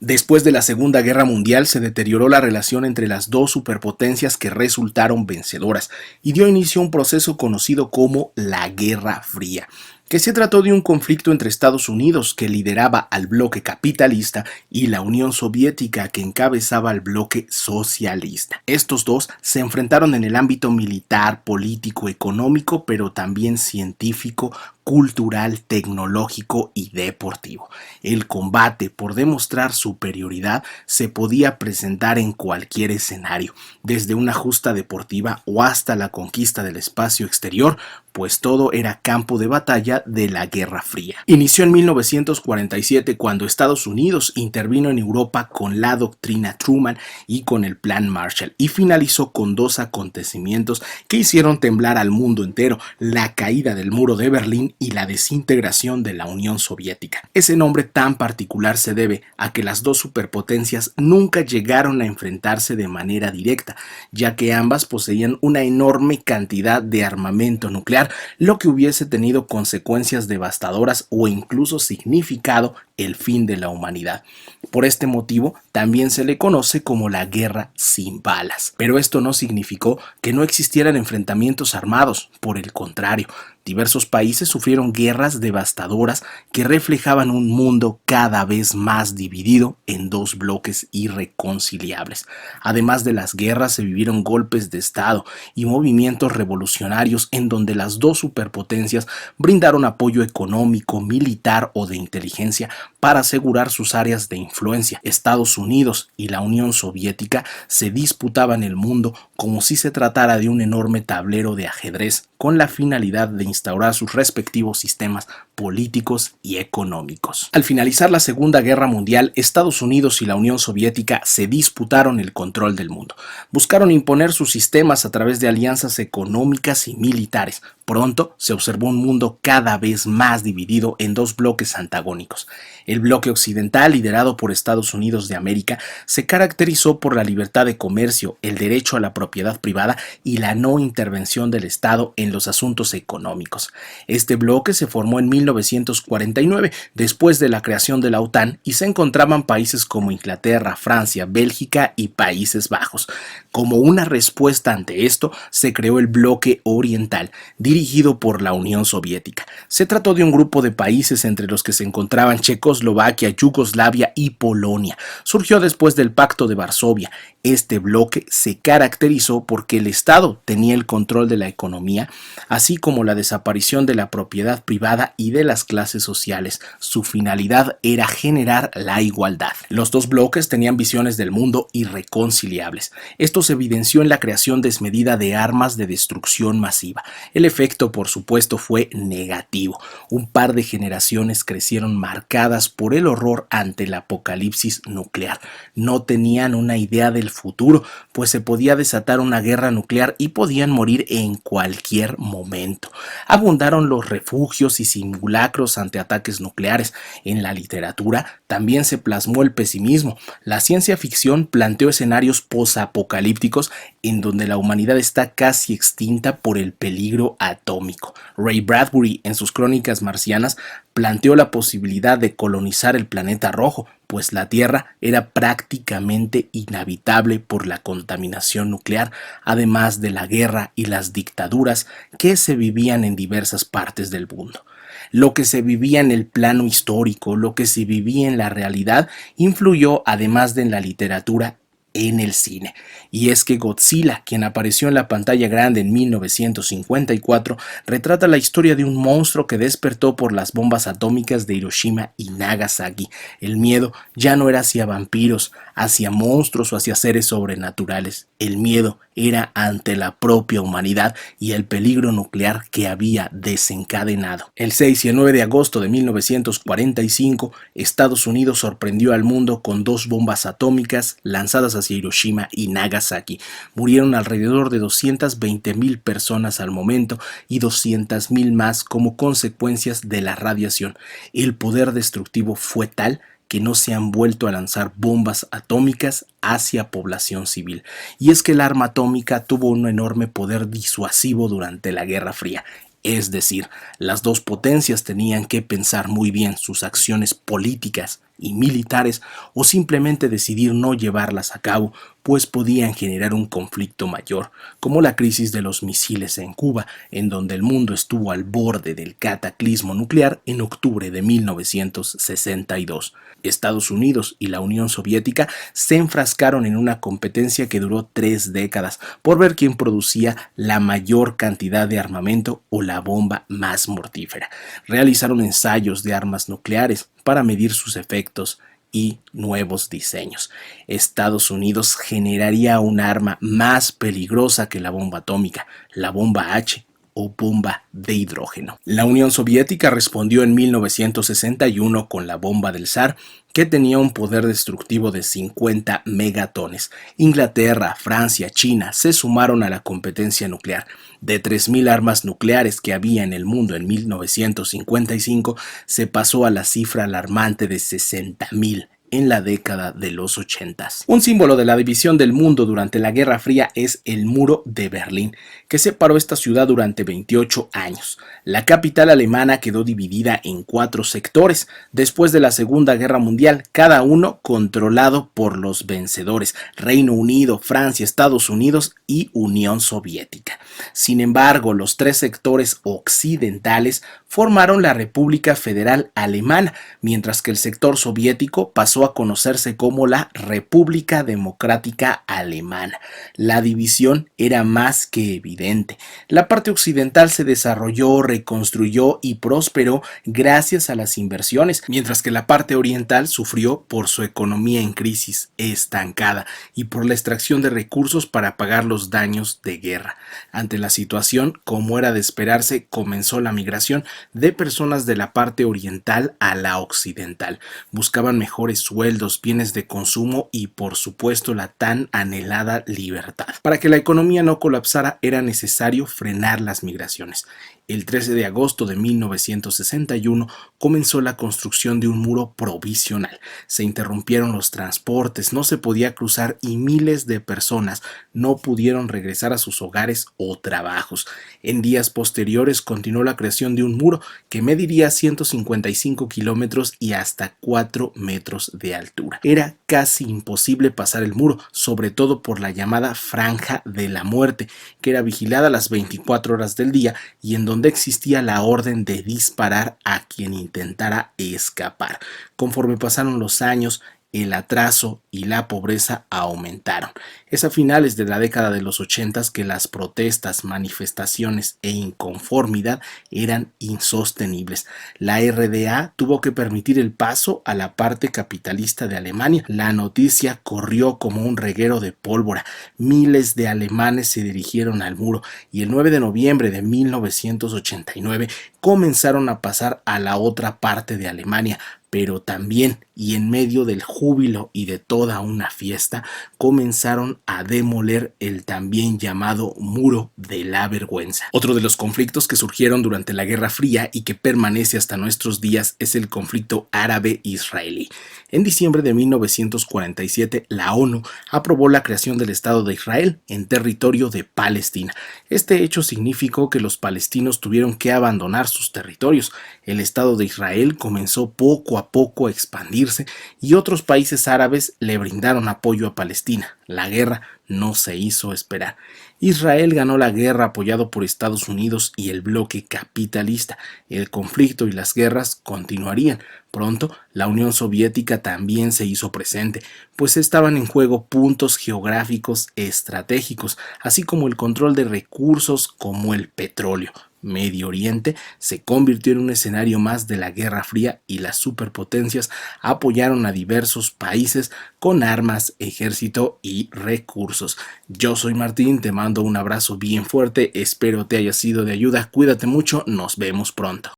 Después de la Segunda Guerra Mundial se deterioró la relación entre las dos superpotencias que resultaron vencedoras y dio inicio a un proceso conocido como la Guerra Fría, que se trató de un conflicto entre Estados Unidos, que lideraba al bloque capitalista, y la Unión Soviética, que encabezaba al bloque socialista. Estos dos se enfrentaron en el ámbito militar, político, económico, pero también científico, cultural, tecnológico y deportivo. El combate por demostrar superioridad se podía presentar en cualquier escenario, desde una justa deportiva o hasta la conquista del espacio exterior, pues todo era campo de batalla de la Guerra Fría. Inició en 1947 cuando Estados Unidos intervino en Europa con la doctrina Truman y con el Plan Marshall, y finalizó con dos acontecimientos que hicieron temblar al mundo entero: la caída del muro de Berlín y la desintegración de la Unión Soviética. Ese nombre tan particular se debe a que las dos superpotencias nunca llegaron a enfrentarse de manera directa, ya que ambas poseían una enorme cantidad de armamento nuclear, lo que hubiese tenido consecuencias devastadoras o incluso significado el fin de la humanidad. Por este motivo, también se le conoce como la guerra sin balas. Pero esto no significó que no existieran enfrentamientos armados. Por el contrario, diversos países sufrieron guerras devastadoras que reflejaban un mundo cada vez más dividido en dos bloques irreconciliables. Además de las guerras, se vivieron golpes de Estado y movimientos revolucionarios en donde las dos superpotencias brindaron apoyo económico, militar o de inteligencia para asegurar sus áreas de influencia. Estados Unidos y la Unión Soviética se disputaban el mundo como si se tratara de un enorme tablero de ajedrez, con la finalidad de instaurar sus respectivos sistemas políticos y económicos. Al finalizar la Segunda Guerra Mundial, Estados Unidos y la Unión Soviética se disputaron el control del mundo. Buscaron imponer sus sistemas a través de alianzas económicas y militares. Pronto se observó un mundo cada vez más dividido en dos bloques antagónicos. El bloque occidental, liderado por Estados Unidos de América, se caracterizó por la libertad de comercio, el derecho a la propiedad privada y la no intervención del Estado en los asuntos económicos. Este bloque se formó en 1949, después de la creación de la OTAN, y se encontraban países como Inglaterra, Francia, Bélgica y Países Bajos. Como una respuesta ante esto, se creó el bloque oriental, dirigido por la Unión Soviética. Se trató de un grupo de países entre los que se encontraban Checoslovaquia, Yugoslavia y Polonia. Surgió después del Pacto de Varsovia. Este bloque se caracterizó porque el Estado tenía el control de la economía, así como la desaparición de la propiedad privada y de las clases sociales. Su finalidad era generar la igualdad. Los dos bloques tenían visiones del mundo irreconciliables. Esto se evidenció en la creación desmedida de armas de destrucción masiva. El efecto, por supuesto, fue negativo. Un par de generaciones crecieron marcadas por el horror ante el apocalipsis nuclear. No tenían una idea del futuro, pues se podía desatar una guerra nuclear y podían morir en cualquier momento. Abundaron los refugios y simulacros ante ataques nucleares. En la literatura también se plasmó el pesimismo. La ciencia ficción planteó escenarios posapocalípticos en donde la humanidad está casi extinta por el peligro atómico. Ray Bradbury, en sus Crónicas Marcianas, planteó la posibilidad de colonizar el planeta rojo, pues la Tierra era prácticamente inhabitable por la contaminación nuclear, además de la guerra y las dictaduras que se vivían en diversas partes del mundo. Lo que se vivía en el plano histórico, lo que se vivía en la realidad, influyó, además de en la literatura, en el cine. Y es que Godzilla, quien apareció en la pantalla grande en 1954, retrata la historia de un monstruo que despertó por las bombas atómicas de Hiroshima y Nagasaki. El miedo ya no era hacia vampiros, hacia monstruos o hacia seres sobrenaturales. El miedo era ante la propia humanidad y el peligro nuclear que había desencadenado. El 6 y el 9 de agosto de 1945, Estados Unidos sorprendió al mundo con dos bombas atómicas lanzadas hacia Hiroshima y Nagasaki. Murieron alrededor de 220,000 personas al momento y 200,000 más como consecuencias de la radiación. El poder destructivo fue tal que no se han vuelto a lanzar bombas atómicas hacia población civil. Y es que el arma atómica tuvo un enorme poder disuasivo durante la Guerra Fría. Es decir, las dos potencias tenían que pensar muy bien sus acciones políticas y militares, o simplemente decidir no llevarlas a cabo, pues podían generar un conflicto mayor, como la crisis de los misiles en Cuba, en donde el mundo estuvo al borde del cataclismo nuclear en octubre de 1962. Estados Unidos y la Unión Soviética se enfrascaron en una competencia que duró 3 décadas por ver quién producía la mayor cantidad de armamento o la bomba más mortífera. Realizaron ensayos de armas nucleares para medir sus efectos y nuevos diseños. Estados Unidos generaría un arma más peligrosa que la bomba atómica, la bomba H o bomba de hidrógeno. La Unión Soviética respondió en 1961 con la bomba del Zar, que tenía un poder destructivo de 50 megatones. Inglaterra, Francia, China se sumaron a la competencia nuclear. De 3.000 armas nucleares que había en el mundo en 1955, se pasó a la cifra alarmante de 60.000 en la década de los 80. Un símbolo de la división del mundo durante la Guerra Fría es el Muro de Berlín, que separó esta ciudad durante 28 años. La capital alemana quedó dividida en 4 sectores después de la Segunda Guerra Mundial, cada uno controlado por los vencedores: Reino Unido, Francia, Estados Unidos y Unión Soviética. Sin embargo, los 3 sectores occidentales formaron la República Federal Alemana, mientras que el sector soviético pasó a conocerse como la República Democrática Alemana. La división era más que evidente. La parte occidental se desarrolló, reconstruyó y prosperó gracias a las inversiones, mientras que la parte oriental sufrió por su economía en crisis, estancada, y por la extracción de recursos para pagar los daños de guerra. Ante la situación, como era de esperarse, comenzó la migración de personas de la parte oriental a la occidental. Buscaban mejores sueldos, bienes de consumo y, por supuesto, la tan anhelada libertad. Para que la economía no colapsara era necesario frenar las migraciones. El 13 de agosto de 1961 comenzó la construcción de un muro provisional. Se interrumpieron los transportes, no se podía cruzar y miles de personas no pudieron regresar a sus hogares o trabajos. En días posteriores continuó la creación de un muro que mediría 155 kilómetros y hasta 4 metros de altura. Era casi imposible pasar el muro, sobre todo por la llamada Franja de la Muerte, que era vigilada las 24 horas del día y en donde existía la orden de disparar a quien intentara escapar. Conforme pasaron los años, el atraso y la pobreza aumentaron. Es a finales de la década de los 80 que las protestas, manifestaciones e inconformidad eran insostenibles. La RDA tuvo que permitir el paso a la parte capitalista de Alemania. La noticia corrió como un reguero de pólvora. Miles de alemanes se dirigieron al muro y el 9 de noviembre de 1989 comenzaron a pasar a la otra parte de Alemania. Pero también, y en medio del júbilo y de toda una fiesta, comenzaron a demoler el también llamado Muro de la Vergüenza. Otro de los conflictos que surgieron durante la Guerra Fría y que permanece hasta nuestros días es el conflicto árabe-israelí. En diciembre de 1947, la ONU aprobó la creación del Estado de Israel en territorio de Palestina. Este hecho significó que los palestinos tuvieron que abandonar sus territorios. El Estado de Israel comenzó poco a poco a expandirse y otros países árabes le brindaron apoyo a Palestina. La guerra no se hizo esperar. Israel ganó la guerra apoyado por Estados Unidos y el bloque capitalista. El conflicto y las guerras continuarían. Pronto, la Unión Soviética también se hizo presente, pues estaban en juego puntos geográficos estratégicos, así como el control de recursos como el petróleo. Medio Oriente se convirtió en un escenario más de la Guerra Fría y las superpotencias apoyaron a diversos países con armas, ejército y recursos. Yo soy Martín, te mando un abrazo bien fuerte, espero te haya sido de ayuda, cuídate mucho, nos vemos pronto.